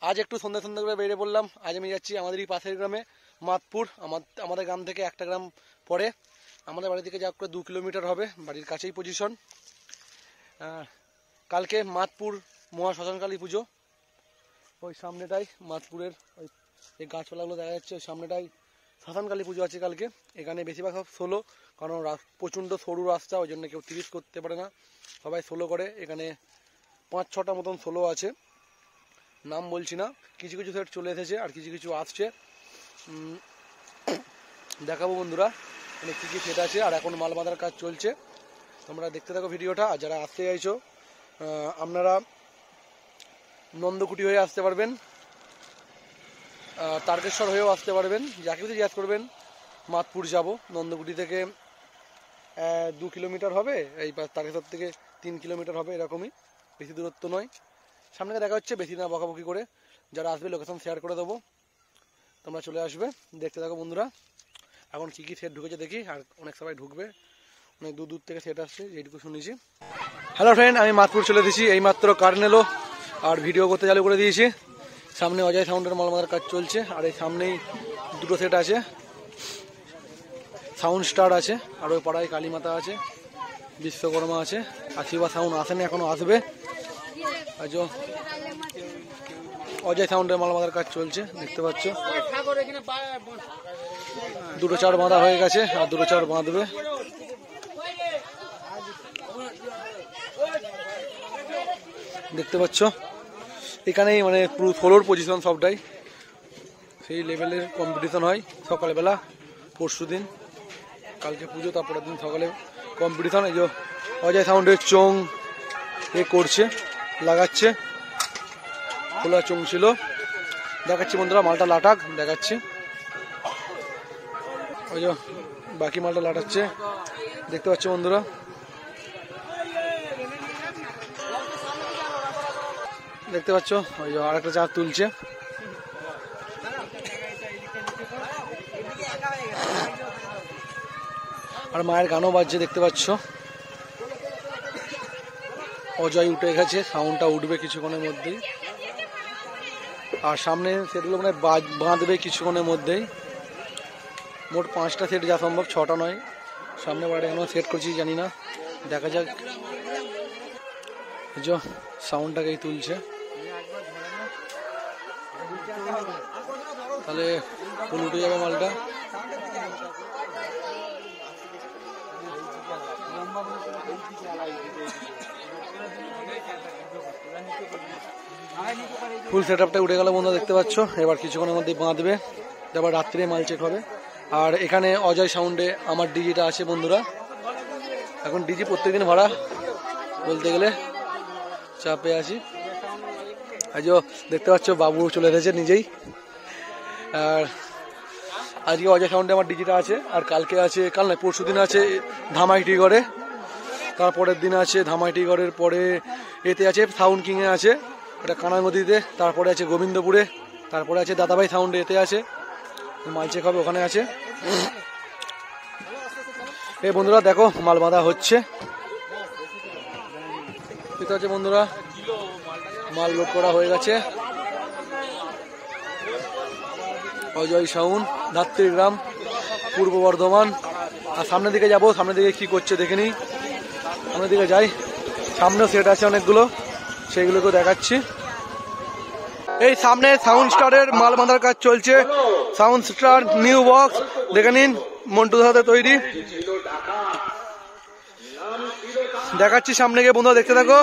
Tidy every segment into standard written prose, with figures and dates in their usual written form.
আজ একটু সন্ধ্যা সন্ধ্যা করে বেরিয়ে পড়লাম। আজ আমি যাচ্ছি আমাদেরই পাশের গ্রামে মাতপুর। আমাদের গ্রাম থেকে একটা গ্রাম পরে, আমাদের বাড়ি থেকে যা করে 2 কিলোমিটার হবে, বাড়ির কাছেই পজিশন। কালকে মাতপুর মহাশ্মশানকালী পুজো। ওই সামনেটাই মাতপুরের ওই এই গাছপালাগুলো দেখা যাচ্ছে, ওই সামনেটাই শ্মশানকালী পুজো আছে কালকে। এখানে বেশিরভাগ সব 16, কারণ প্রচণ্ড সরু রাস্তা, ওই জন্য কেউ 30 করতে পারে না, সবাই 16 করে। এখানে 5-6টা মতন 16 আছে, নাম বলছি না। কিছু কিছু সেট চলে এসেছে আর কিছু কিছু আসছে, দেখাবো বন্ধুরা মানে কী কী সেট আছে। আর এখন মাল বাঁধার কাজ চলছে, তোমরা দেখতে থাকো ভিডিওটা। আর যারা আসতে চাইছো আপনারা নন্দকুটি হয়ে আসতে পারবেন, তারকেশ্বর হয়েও আসতে পারবেন, যাকে কিছু জিজ্ঞাসা করবেন। মাতপুর যাব, নন্দকুটি থেকে 2 কিলোমিটার হবে, এই তারকেশ্বর থেকে 3 কিলোমিটার হবে, এরকমই, বেশি দূরত্ব নয়। সামনে দেখা হচ্ছে, বেশি না বকাবকি করে। যারা আসবে লোকেশন শেয়ার করে দেবো, তোমরা চলে আসবে, দেখতে থাকো বন্ধুরা। এখন কী কী সেট ঢুকেছে দেখি, আর অনেক সবাই ঢুকবে, অনেক দূর দূর থেকে সেট আসছে, এইটুকু শুনেছি। হ্যালো ফ্রেন্ড, আমি মাতপুর চলে দিয়েছি, এইমাত্র কারেন্ট এলো আর ভিডিও করতে চালু করে দিয়েছি। সামনে অজয় সাউন্ডের মাল বাঁধার কাজ চলছে, আর এই সামনেই দুটো সেট আছে, সাউন্ড স্টার আছে, আর ওই পাড়ায় কালীমাতা আছে, বিশ্বকর্মা আছে। আর শিবা সাউন্ড আসেনি, এখনো আসবে। আজ অজয় সাউন্ডের মাল বাঁধার কাজ চলছে, দেখতে পাচ্ছ। দুটো চার বাঁধা হয়ে গেছে, আর দুটো চার বাঁধবে। দেখতে পাচ্ছ এখানেই মানে পুরো 16 পজিশন, সবটাই সেই লেভেলের কম্পিটিশন হয় সকালবেলা। পরশু দিন কালকে পুজো, তারপরের দিন সকালে কম্পিটিশন। এই যে অজয় সাউন্ডের চোং এ করছে, লাগাচ্ছে, খোলা চোং ছিল। দেখাচ্ছি বন্ধুরা, মালটা লাটাক দেখাচ্ছি। ওই যে বাকি মালটা লাটাচ্ছে, দেখতে পাচ্ছ বন্ধুরা। দেখতে পাচ্ছ ওই যে আর একটা চার তুলছে। আর মায়ের গানও বাজছে, দেখতে পাচ্ছ। অজয় উঠে গেছে, সাউন্ডটা উঠবে কিছুক্ষণের মধ্যেই। আর সামনে সেটগুলো মানে বাঁধবে কিছুক্ষণের মধ্যেই। মোট 5টা সেট যা সম্ভব, 6টা নয়। সামনে বাড়ি এখনো সেট করছি, জানি না, দেখা যাক। যে সাউন্ডটাকেই তুলছে, তাহলে ফুল উঠে যাবে মালটা। ফুল সেট আপটা উঠে গেল বন্ধুরা, দেখতে পাচ্ছ। এবার কিছুক্ষণের মধ্যে বাঁধবে, তারপর রাত্রে মাল চেক হবে। আর এখানে অজয় সাউন্ডে আমার ডিজিটা আছে বন্ধুরা। এখন ডিজি প্রত্যেকদিন ভাড়া বলতে গেলে, চাপে আছি। আজ দেখতে পাচ্ছ বাবু চলে এসেছে নিজেই। আর আজকে অজয় সাউন্ডে আমার ডিজিটা আছে। আর কালকে আছে, কাল নয় পরশু দিন আছে ধামাইটিগড়ে, তারপরের দিন আছে ধামাইটিগড়ের পরে এতে আছে সাউন্ড কিংয়ে আছে, এটা কানাগদিতে। তারপরে আছে গোবিন্দপুরে, তারপরে আছে দাদাভাই সাউন্ডে, এতে আছে মাল চেক হবে, ওখানে আছে। এই বন্ধুরা দেখো মাল বাঁধা হচ্ছে, ঠিক আছে বন্ধুরা। মাল লোড করা হয়ে গেছে। অজয় সাউন্ড, ধাত্রী গ্রাম, পূর্ব বর্ধমান। আর সামনের দিকে যাবো, সামনের দিকে কি করছে দেখে নিই। সামনের দিকে যাই, সামনেও সেট আছে অনেকগুলো, সেইগুলোকেও দেখাচ্ছি। এই সামনে সাউন্ড স্টারের মাল বাঁধার কাজ চলছে। সাউন্ড স্টার নিউ বক্স দেখে নিন, মন্টুর হাতে তৈরি। দেখাচ্ছি সামনে গিয়ে বন্ধুরা, দেখতে থাকো।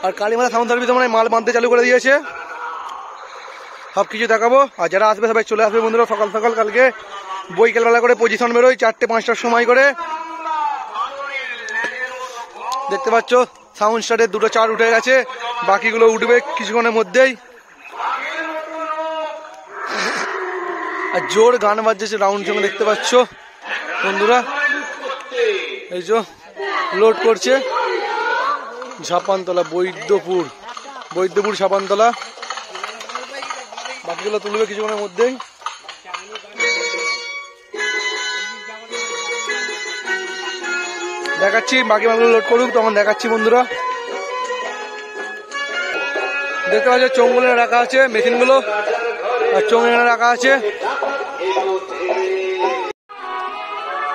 আর কালীমাতা সাউন্ড সার্ভিস মানে মাল বাঁধতে চালু করে দিয়েছে, সব কিছু দেখাবো। আর যারা আসবে সবাই চলে আসবে বন্ধুরা, সকাল সকাল। কালকে বৈকালবেলা করে পজিশন বেরোয়, 4টে-5টার সময় করে। দেখতে পাচ্ছ সাউন্ড স্টারের দুটো চার উঠে গেছে, বাকিগুলো উঠবে কিছুক্ষণের মধ্যেই। আর জোর গান বাজছে রাউন্ড সঙ্গে, দেখতে পাচ্ছ বন্ধুরা। এই যে লোড করছে ঝাপানতলা, বৈদ্যপুর ঝাপানতলা। বাকিগুলো তুলবে কিছুক্ষণের মধ্যেই। দেখাচ্ছি, বাকি মালগুলো লোড করুক, তখন দেখাচ্ছি বন্ধুরা। দেখতে পাচ্ছ চোঙগুলো রাখা আছে, মেশিনগুলো আর চোঙ এখানে রাখা আছে।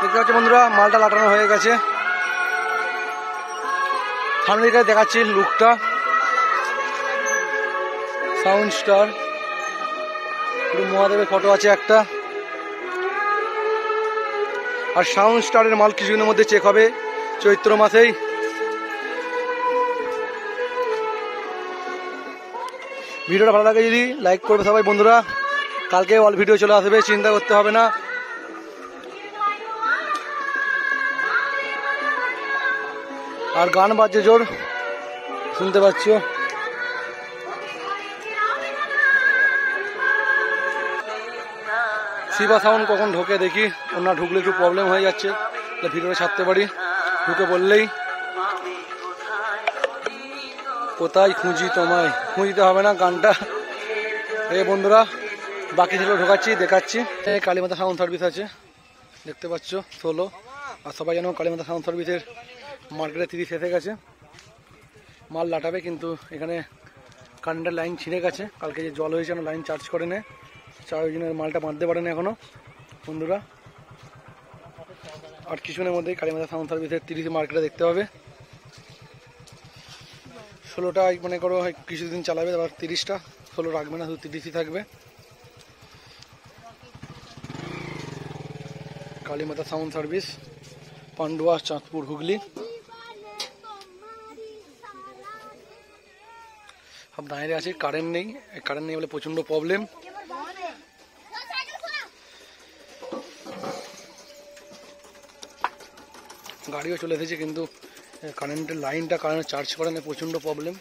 দেখতে পাচ্ছ বন্ধুরা মালটা লাটানো হয়ে গেছে। সামনে দিকে দেখাচ্ছি লুকটা, সাউন্ড স্টার, পুরো মহাদেবের ফটো আছে একটা। আর সাউন্ড স্টারের মাল কিছুদিনের মধ্যে চেক হবে, চৈত্র মাসেই। ভিডিওটা ভালো লাগে যদি লাইক করবে সবাই বন্ধুরা। কালকে অল ভিডিও চলে আসবে, চিন্তা করতে হবে না। আর গান বাজছে জোর, শুনতে পাচ্ছ। শিবা সাউন্ড কখন ঢোকে দেখি, ওনা ঢুকলে একটু প্রবলেম হয়ে যাচ্ছে, ভিডিওটা ছাড়তে পারি। ঢুকে বললেই কোথায় খুঁজি তোমায়, খুঁজতে হবে না গানটা। এই বন্ধুরা বাকি যেগুলো ঢোকাচ্ছি দেখাচ্ছি। কালীমাতা সাউন্ড সার্ভিস আছে, দেখতে পাচ্ছ 16। আর সবাই জানো কালীমাতা সাউন্ড সার্ভিসের মার্কেটে 30 এসে গেছে, মাল লাটাবে। কিন্তু এখানে কারেন্টের লাইন ছিঁড়ে গেছে, কালকে যে জল হয়েছে লাইন চার্জ করে নেয়, ওই জন্য মালটা বাঁধতে পারে না এখনো বন্ধুরা। আর কিছুদিনের মধ্যেই কালীমাতা সাউন্ড সার্ভিসের 30 মার্কেটে দেখতে হবে। 16টা মনে করো কিছুদিন চালাবে, আবার 30টা 16 রাখবে না, শুধু 30ই থাকবে। Kalimata sound service, Pandua, Chandpur, Hooghly. সব দাঁড়িয়ে আছে, কারেন্ট নেই। কারেন্ট নেই বলে প্রচন্ড প্রবলেম। গাড়িও চলে এসেছে কিন্তু কারেন্টের লাইনটা কারেন্ট চার্জ করে না, প্রচন্ড প্রবলেম।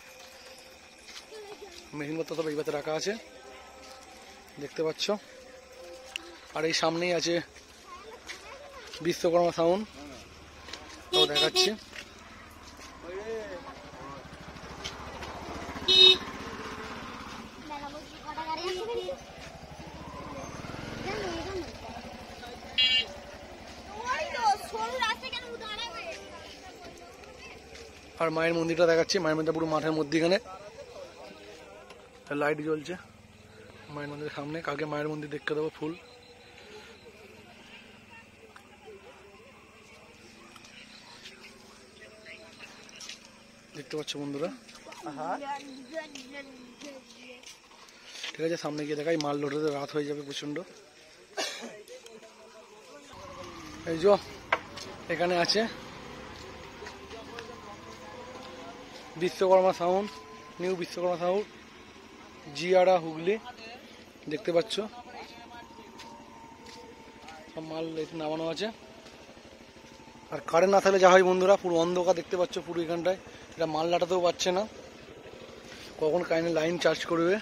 মেশিনপত্র সব এই পাশে রাখা আছে, দেখতে পাচ্ছ। আর এই সামনেই আছে বিশ্বকর্মা সাউন্ড, তাও দেখাচ্ছি। আর মায়ের মন্দিরটা দেখাচ্ছি, মায়ের মন্দিরটা পুরো মাঠের মধ্যিখানে লাইট জ্বলছে মায়ের মন্দিরের সামনে। কালকে মায়ের মন্দির দেখতে দেবো ফুল। দেখতে পাচ্ছ বন্ধুরা, ঠিক আছে সামনে গিয়ে দেখাই। মাল লোডে রাত হয়ে যাবে প্রচন্ড। এই যে এখানে আছে Vishwakarma sound, new Vishwakarma sound, Jiara, Hooghly. দেখতে পাচ্ছ সব মাল নামানো আছে। আর কারেন্ট না থাকলে যা হয় বন্ধুরা, পুরো অন্ধকার দেখতে পাচ্ছ পুরো এখানটায়। এটা মাল লাটাতেও পারছে না, কখন কারেন্টের লাইন চার্জ করবে।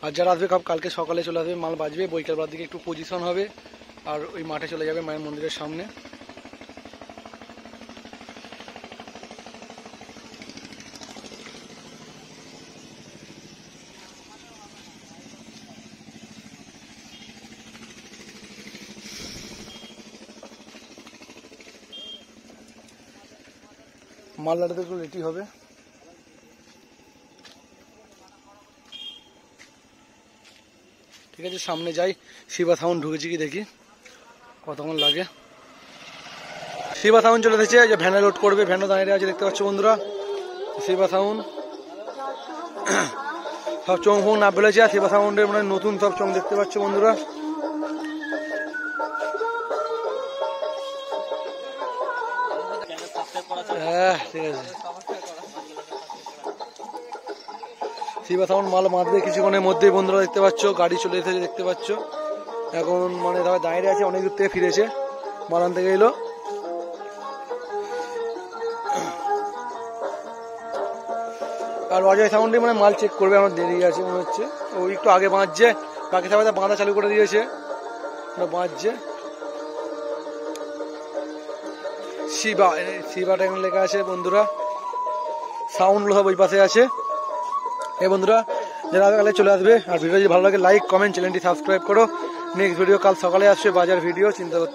আর যারা আসবে কালকে সকালে চলে আসবে, মাল বাজবে, বৈকালবেলার দিকে একটু পজিশন হবে, আর ওই মাঠে চলে যাবে মায়ের মন্দিরের সামনে। মাল লাটাতে একটু লেটই হবে। ঠিক আছে সামনে যাই, শিবা সাউন্ড ঢুকেছি কি দেখি কতক্ষণ লাগে। শিবা সাউন্ড চলে এসেছে, যে ভ্যানে লোড করবে, ভ্যানও দাঁড়িয়ে আছে দেখতে পাচ্ছ বন্ধুরা। শিবা সাউন্ড সব চোখ ফোং না ফেলেছে, আর শিবা সাউন্ডের মানে নতুন সব চোখ দেখতে পাচ্ছ বন্ধুরা। হ্যাঁ ঠিক আছে, শিবা সাউন্ড মাল বাঁধবে কিছুক্ষণের মধ্যেই বন্ধুরা। দেখতে পাচ্ছ গাড়ি চলে এসেছে, দেখতে পাচ্ছ এখন মানে তারা দাঁড়িয়ে আছে, অনেক দূর থেকে ফিরেছে, মাল আনতে গেলো। আর অজয় সাউন্ডে মানে মাল চেক করবে, আমার দেরি আছে মনে হচ্ছে। ওই একটু আগে বাঁধছে, বাকি সবাই বাঁধা চালু করে দিয়েছে, বাঁধছে। শিবা, শিবাটা এখানে লেখা আছে বন্ধুরা। সাউন্ডগুলো সব ওই পাশে আছে। এই বন্ধুরা যারা কালে চলে আসবে, আর ভিডিও যদি ভালো লাগে লাইক কমেন্ট, চ্যানেলটি সাবস্ক্রাইব করো। নেক্সট ভিডিও কাল সকালে আসবে, বাজার ভিডিও, চিন্তা করতে